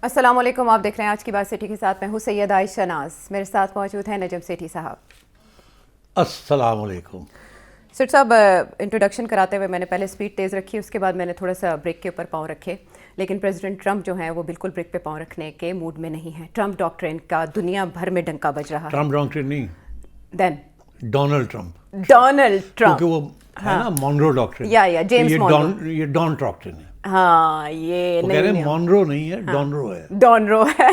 السلام علیکم، آپ دیکھ رہے ہیں آج کی بات سٹی کے ساتھ میں ہوں سید عائشہ ناز. میرے ساتھ موجود ہیں نجم سیٹھی صاحب. السلام علیکم. سر صاحب، انٹروڈکشن کراتے ہوئے میں نے پہلے سپیڈ تیز رکھی، اس کے بعد میں نے تھوڑا سا بریک کے اوپر پاؤں رکھے، لیکن پریزیڈنٹ ٹرمپ جو ہیں وہ بالکل بریک پہ پاؤں رکھنے کے موڈ میں نہیں ہیں. ٹرمپ ڈاکٹرین کا دنیا بھر میں ڈنکا بج رہا ہے. ٹرمپ ڈاکٹرین نہیں، دین ڈونلڈ ٹرمپ، ڈونلڈ ٹرمپ، کیونکہ وہ ہے نا مونرو ڈاکٹرین. یا جیمس مونرو. یہ ڈون ڈاکٹرین ہے. ہاں یہ وہ کہہ رہے ہیں مونرو نہیں ہے، ڈونرو ہے. ڈونرو ہے.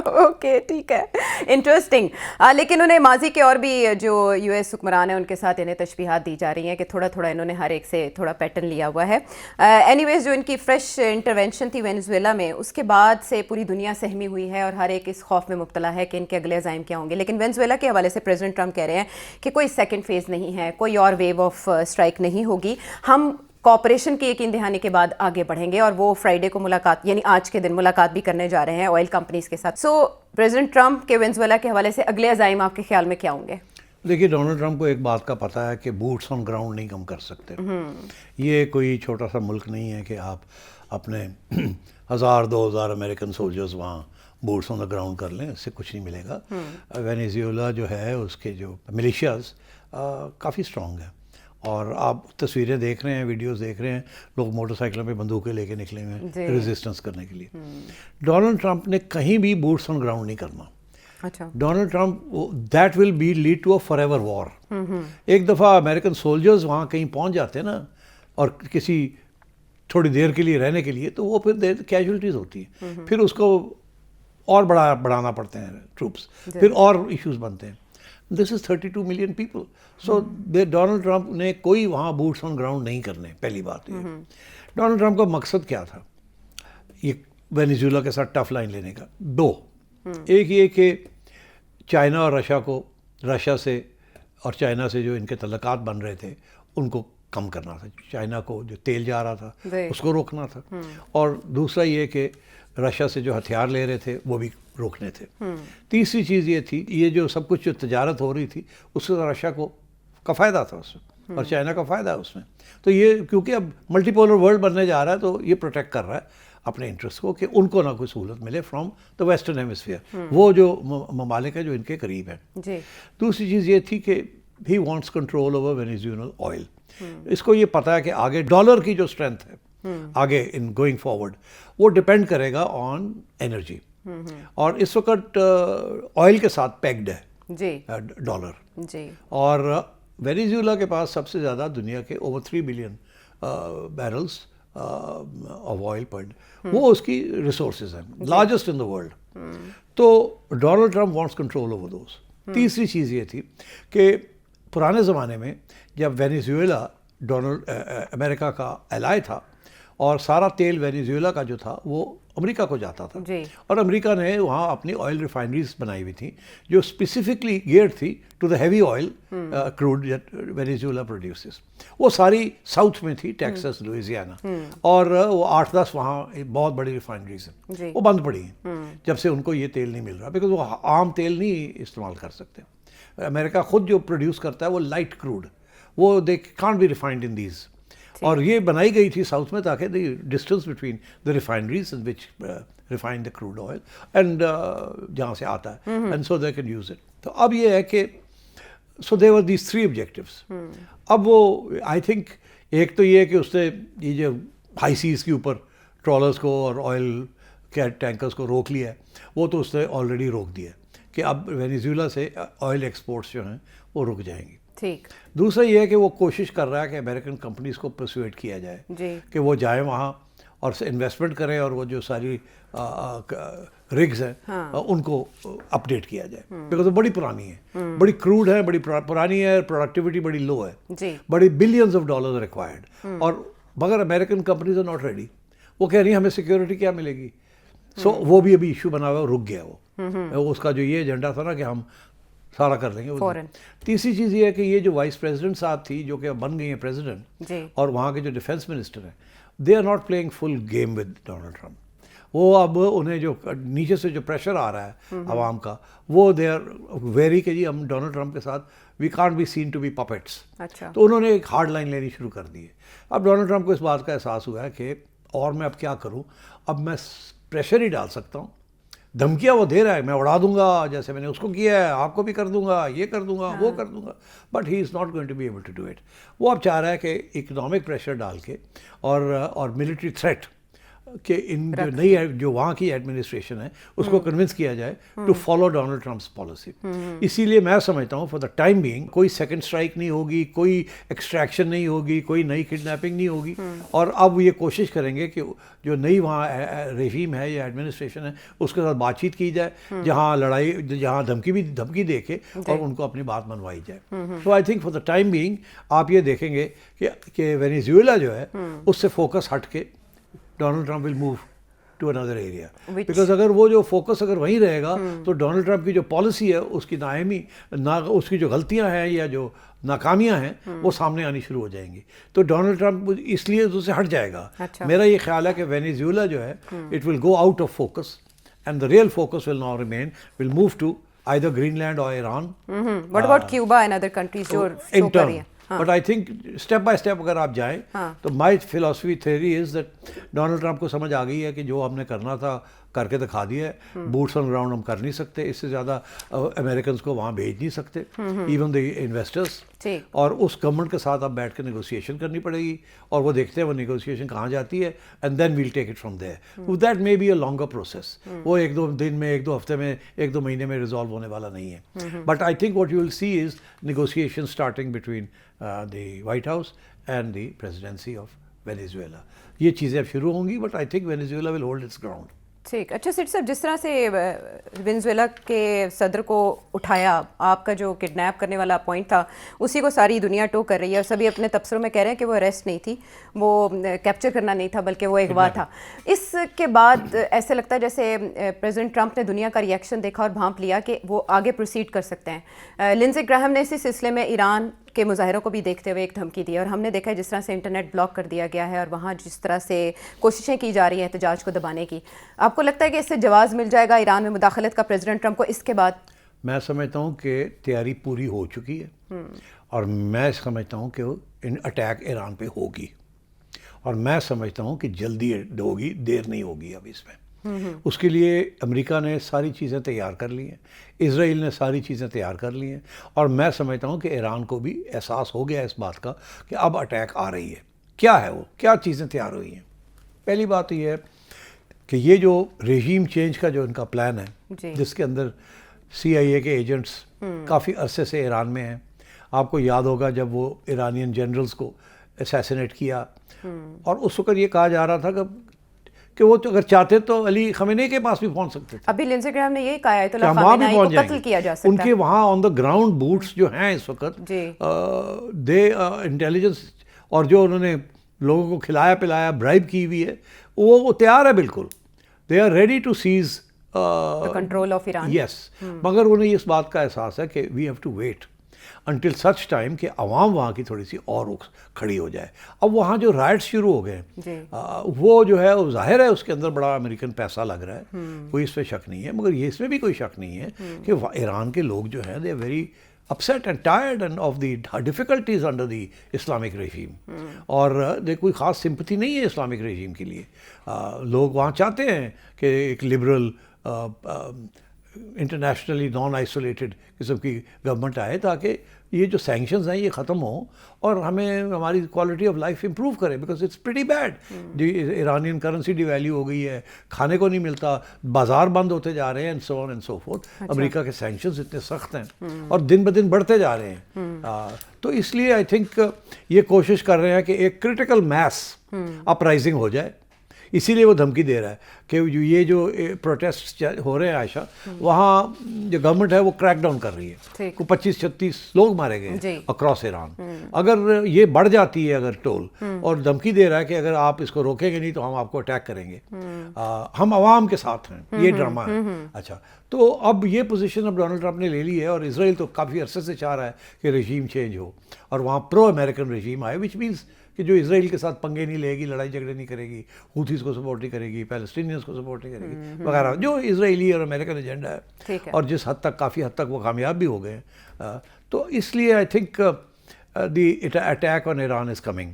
اوکے ٹھیک ہے، انٹرسٹنگ. لیکن انہیں ماضی کے اور بھی جو یو ایس حکمران ہیں ان کے ساتھ انہیں تشبیہات دی جا رہی ہیں کہ تھوڑا تھوڑا انہوں نے ہر ایک سے تھوڑا پیٹرن لیا ہوا ہے. اینی ویز جو ان کی فریش انٹرونشن تھی وینزویلا میں، اس کے بعد سے پوری دنیا سہمی ہوئی ہے اور ہر ایک اس خوف میں مبتلا ہے کہ ان کے اگلے عزائم کیا ہوں گے. لیکن وینزویلا کے حوالے سے پریزیڈنٹ ٹرمپ کہہ رہے ہیں کہ کوئی سیکنڈ فیز نہیں ہے، کوئی اور ویو آف اسٹرائک نہیں ہوگی، ہم کوآپریشن کی یقین دہانی کے بعد آگے بڑھیں گے. اور وہ فرائیڈے کو ملاقات، یعنی آج کے دن ملاقات بھی کرنے جا رہے ہیں آئل کمپنیز کے ساتھ. سو پریزیڈنٹ ٹرمپ کے وینزویلا کے حوالے سے اگلے عزائم آپ کے خیال میں کیا ہوں گے؟ دیکھیے، ڈونلڈ ٹرمپ کو ایک بات کا پتہ ہے کہ بوٹس آن گراؤنڈ نہیں کم کر سکتے. یہ کوئی چھوٹا سا ملک نہیں ہے کہ آپ اپنے 1000-2000 امریکن سولجرز وہاں بوٹس آن دا گراؤنڈ کر لیں، اس سے کچھ نہیں ملے گا. وینیزویلا جو ہے اس کے جو ملیشیاز کافی اسٹرانگ ہیں، اور آپ تصویریں دیکھ رہے ہیں، ویڈیوز دیکھ رہے ہیں، لوگ موٹر سائیکلوں پہ بندوقیں لے کے نکلے ہوئے ہیں ریزسٹنس کرنے کے لیے. ڈونلڈ ٹرمپ نے کہیں بھی بوٹس آن گراؤنڈ نہیں کرنا. اچھا، Donald Trump that will be lead to a forever war وار. ایک دفعہ امریکن سولجرز وہاں کہیں پہنچ جاتے ہیں نا، اور کسی تھوڑی دیر کے لیے رہنے کے لیے، تو وہ پھر کیجولٹیز ہوتی ہیں، پھر اس کو اور بڑھانا پڑتے ہیں ٹروپس، پھر اور ایشوز بنتے ہیں. دس از 32 ملین پیپل. سو ڈونلڈ ٹرمپ نے کوئی وہاں بوٹس آن گراؤنڈ نہیں کرنے. پہلی بات یہ ڈونلڈ ٹرمپ کا مقصد کیا تھا یہ وینیزویلا کے ساتھ ٹف لائن لینے کا؟ دو. ایک یہ کہ چائنا اور رشیا سے اور چائنا سے جو ان کے تعلقات بن رہے تھے ان کو کم کرنا تھا. چائنا کو جو تیل جا رہا تھا اس کو روکنا تھا، اور دوسرا یہ کہ رشیا سے جو ہتھیار لے رہے تھے وہ بھی روکنے تھے. تیسری چیز یہ تھی، یہ جو سب کچھ جو تجارت ہو رہی تھی اس سے رشیا کا فائدہ تھا اس میں، اور چائنا کا فائدہ ہے اس میں. تو یہ کیونکہ اب ملٹی پولر ورلڈ بننے جا رہا ہے، تو یہ پروٹیکٹ کر رہا ہے اپنے انٹرسٹ کو کہ ان کو نہ کوئی سہولت ملے فرام دا ویسٹرن ہیمسفیئر، وہ جو ممالک ہیں جو ان کے قریب ہیں. دوسری چیز یہ تھی کہ he wants control over Venezuelan oil. اس کو یہ پتہ ہے کہ آگے ڈالر کی جو اسٹرینتھ ہے آگے ان گوئنگ فارورڈ، وہ ڈپینڈ کرے گا آن انرجی. اور اس وقت آئل کے ساتھ پیکڈ ہے ڈالر. اور وینیزویلا کے پاس سب سے زیادہ دنیا کے over 3 billion بیرلز of oil per day, وہ اس کی ریسورسز ہیں، لارجسٹ ان دا ورلڈ. تو Donald Trump wants control over those. تیسری چیز یہ تھی کہ پرانے زمانے میں جب وینیزویلا امریکہ کا ایلائی تھا، اور سارا تیل وینیزویلا کا جو تھا وہ امریکہ کو جاتا تھا، اور امریکہ نے وہاں اپنی آئل ریفائنریز بنائی ہوئی تھیں جو اسپیسیفکلی گیئرڈ تھی to the heavy oil crude Venezuela produces. وہ ساری ساؤتھ میں تھی، ٹیکسس، لوئزیانا، اور وہ 8-10 وہاں بہت بڑی ریفائنریز ہیں، وہ بند پڑی ہیں جب سے ان کو یہ تیل نہیں مل رہا، بیکاز وہ عام تیل نہیں استعمال کر سکتے. امریکہ خود جو پروڈیوس کرتا ہے وہ لائٹ کروڈ، وہ they can't be refined in these. اور یہ بنائی گئی تھی ساؤتھ میں تاکہ the distance between the refineries which refine the crude oil and جہاں سے آتا ہے، and so they can use it. تو اب یہ ہے کہ سو دے ور دیز 3 آبجیکٹیوز. اب وہ آئی تھنک ایک تو یہ کہ اس نے یہ جو ہائی سیز کے اوپر ٹرالرز کو اور آئل کے ٹینکرز کو روک لیا ہے، وہ تو اس نے آلریڈی روک دیا ہے کہ اب وینیزویلا سے آئل ایکسپورٹس جو ہیں وہ رک جائیں گی. ٹھیک. دوسرا یہ ہے کہ وہ کوشش کر رہا ہے کہ امریکن کمپنیز کو پرسویٹ کیا جائے کہ وہ جائیں وہاں اور انویسٹمنٹ کریں، اور وہ جو ساری رگز ہیں ان کو اپڈیٹ کیا جائے، بیکاز وہ بڑی پرانی ہے، بڑی کروڈ ہے، بڑی پرانی ہے، پروڈکٹیوٹی بڑی لو ہے، بڑی بلینز آف ڈالرز ریکوائرڈ. اور مگر American companies are not ready. وہ کہہ رہی ہیں ہمیں سیکورٹی کیا ملے گی. سو وہ بھی ابھی ایشو بنا ہوا ہے، رک گیا وہ. اس کا جو یہ ایجنڈا تھا نا کہ ہم سارا کر لیں گے. تیسری چیز یہ ہے کہ یہ جو وائس پریزیڈنٹ صاحب تھی جو کہ بن گئی ہیں پریزیڈنٹ، اور وہاں کے جو ڈیفینس منسٹر ہیں، they are not playing fair game with Donald Trump. وہ اب انہیں جو نیچے سے جو پریشر آ رہا ہے عوام کا، وہ دے آر ویری کہ جی ہم ڈونلڈ ٹرمپ کے ساتھ we can't be seen to be puppets. تو انہوں نے ایک ہارڈ لائن لینی شروع کر دی ہے. اب ڈونلڈ ٹرمپ کو اس بات کا احساس ہوا ہے کہ اور میں اب کیا کروں، اب میں پریشر ہی ڈال سکتا ہوں. دھمکیاں وہ دے رہا ہے, میں اڑا دوں گا جیسے میں نے اس کو کیا ہے, آپ کو بھی کر دوں گا, یہ کر دوں گا, وہ کر دوں گا, but he is not going to be able to do it. وہ اب چاہ رہا ہے کہ اکنامک پریشر ڈال کے اور ملٹری تھریٹ کہ ان جو نئی جو وہاں کی ایڈمنسٹریشن ہے اس کو کنونس کیا جائے to follow Donald Trump's policy. اسی لیے میں سمجھتا ہوں فار دا ٹائم بینگ کوئی سیکنڈ اسٹرائک نہیں ہوگی, کوئی ایکسٹریکشن نہیں ہوگی, کوئی نئی کڈنیپنگ نہیں ہوگی. اور اب یہ کوشش کریں گے کہ جو نئی وہاں رژیم ہے یا ایڈمنسٹریشن ہے اس کے ساتھ بات چیت کی جائے, جہاں لڑائی, جہاں دھمکی دے کے اور ان کو اپنی بات منوائی جائے. So I think for the time being آپ یہ دیکھیں گے کہ وینیزویلا جو ہے اس سے فوکس ہٹ کے Donald Trump will move to another area, because اگر وہ جو فوکس اگر وہیں رہے گا تو ڈونلڈ ٹرمپ کی جو پالیسی ہے اس کی نااہمی, اس کی جو غلطیاں ہیں یا جو ناکامیاں ہیں وہ سامنے آنی شروع ہو جائیں گی. تو ڈونلڈ ٹرمپ اس لیے اس سے ہٹ جائے گا. میرا یہ خیال ہے کہ وینیزویلا جو ہے it will go out of focus and the real focus will now remain, will move to either Greenland or Iran. What about Cuba and other countries جو show کر رہی ہیں؟ But I think step by step اگر آپ جائیں تو my philosophy theory is that Donald Trump کو سمجھ آ گئی ہے کہ جو ہم نے کرنا تھا کر کے دکھا دیا ہے, بوٹس آن گراؤنڈ ہم کر نہیں سکتے, اس سے زیادہ امریکنس کو وہاں بھیج نہیں سکتے, ایون دی انویسٹرس, اور اس گورنمنٹ کے ساتھ اب بیٹھ کے نیگوسیشن کرنی پڑے گی, اور وہ دیکھتے ہیں وہ نیگوسیشن کہاں جاتی ہے, and then we'll take it from there. That may be a longer process, وہ ایک دو دن میں, ایک دو ہفتے میں, ایک دو مہینے میں ریزالو ہونے والا نہیں ہے. But I think what you will see is negotiation starting between the White House and the presidency of Venezuela. یہ چیزیں اب شروع ہوں گی, but I think Venezuela will hold its ground. ٹھیک. اچھا سیٹ صاحب, جس طرح سے وینزویلا کے صدر کو اٹھایا, آپ کا جو کڈنیپ کرنے والا پوائنٹ تھا اسی کو ساری دنیا ٹو کر رہی ہے, اور سبھی اپنے تبصروں میں کہہ رہے ہیں کہ وہ اریسٹ نہیں تھی, وہ کیپچر کرنا نہیں تھا, بلکہ وہ اغوا تھا. اس کے بعد ایسے لگتا ہے جیسے پریزیڈنٹ ٹرمپ نے دنیا کا ریئیکشن دیکھا اور بھانپ لیا کہ وہ آگے پروسیڈ کر سکتے ہیں. لنزے گراہم نے اسی سلسلے میں ایران کے مظاہروں کو بھی دیکھتے ہوئے ایک دھمکی دی, اور ہم نے دیکھا ہے جس طرح سے انٹرنیٹ بلاک کر دیا گیا ہے اور وہاں جس طرح سے کوششیں کی جا رہی ہیں احتجاج کو دبانے کی. آپ کو لگتا ہے کہ اس سے جواز مل جائے گا ایران میں مداخلت کا پریزیڈنٹ ٹرمپ کو اس کے بعد؟ میں سمجھتا ہوں کہ تیاری پوری ہو چکی ہے, اور میں سمجھتا ہوں کہ اٹیک ایران پہ ہوگی, اور میں سمجھتا ہوں کہ جلدی ہوگی, دیر نہیں ہوگی اب اس میں. اس کے لیے امریکہ نے ساری چیزیں تیار کر لی ہیں, اسرائیل نے ساری چیزیں تیار کر لی ہیں, اور میں سمجھتا ہوں کہ ایران کو بھی احساس ہو گیا اس بات کا کہ اب اٹیک آ رہی ہے. کیا ہے وہ, کیا چیزیں تیار ہوئی ہیں؟ پہلی بات یہ ہے کہ یہ جو رژیم چینج کا جو ان کا پلان ہے, جس کے اندر CIA کے ایجنٹس کافی عرصے سے ایران میں ہیں. آپ کو یاد ہوگا جب وہ ایرانین جنرلز کو اسیسینیٹ کیا, اور اس وقت یہ کہا جا رہا تھا کہ وہ تو اگر چاہتے تو علی خامنئی کے پاس بھی پہنچ سکتے تھے. ابھی لنزے گراہم نے یہی کہا ہے تو خامنئی کو قتل کیا جا سکتا ہے. ان کے وہاں آن دا گراؤنڈ بوٹس جو ہیں اس وقت, دے انٹیلیجنس, اور جو انہوں نے لوگوں کو کھلایا پلایا, برائب کی ہوئی ہے, وہ تیار ہے بالکل. They are ready to seize control of Iran. Yes, مگر انہیں اس بات کا احساس ہے کہ we have to wait until such time کہ عوام وہاں کی تھوڑی سی اور کھڑی ہو جائے. اب وہاں جو رائٹس شروع ہو گئے وہ جو ہے وہ ظاہر ہے اس کے اندر بڑا امریکن پیسہ لگ رہا ہے, کوئی اس پہ شک نہیں ہے, مگر یہ اس میں بھی کوئی شک نہیں ہے کہ ایران کے لوگ جو ہیں they are very upset and tired and of the difficulties under the Islamic regime. اور کوئی خاص سمپتھی نہیں ہے اسلامک رژیم کے لیے. لوگ وہاں چاہتے ہیں کہ ایک لبرل انٹرنیشنلی نان آئسولیٹڈ قسم کی گورنمنٹ آئے, تاکہ یہ جو سینکشنز ہیں یہ ختم ہوں اور ہماری کوالٹی آف لائف امپروو کرے, because it's pretty bad. Iranian currency devalue ہو گئی ہے, کھانے کو نہیں ملتا, بازار بند ہوتے جا رہے ہیں, and so on and so forth. امریکہ کے سینکشنز اتنے سخت ہیں اور دن بدن بڑھتے جا رہے ہیں. تو اس لیے آئی تھنک یہ کوشش کر رہے ہیں کہ ایک کرٹیکل میس اپرائزنگ ہو جائے. اسی لیے وہ دھمکی دے رہا ہے کہ یہ جو پروٹیسٹ ہو رہے ہیں عائشہ, وہاں جو گورنمنٹ ہے وہ کریک ڈاؤن کر رہی ہے. 25-36 لوگ مارے گئے اکراس ایران. اگر یہ بڑھ جاتی ہے اگر ٹول, اور دھمکی دے رہا ہے کہ اگر آپ اس کو روکیں گے نہیں تو ہم آپ کو اٹیک کریں گے, ہم عوام کے ساتھ ہیں, یہ ڈرامہ ہے. اچھا, تو اب یہ پوزیشن اب ڈونلڈ ٹرمپ نے لے لی ہے, اور اسرائیل تو کافی عرصے سے چاہ رہا ہے کہ رژیم چینج ہو اور وہاں پرو امریکن رژیم آئے, وچ مینس کہ جو اسرائیل کے ساتھ پنگے نہیں لے گی, لڑائی جھگڑے نہیں کرے گی, ہوتھیز کو سپورٹ نہیں کرے گی, پیلسٹینینز کو سپورٹ نہیں کرے گی وغیرہ, جو اسرائیلی اور امریکن ایجنڈا ہے, اور جس حد تک کافی حد تک وہ کامیاب بھی ہو گئے ہیں. تو اس لیے I think the attack on Iran is coming.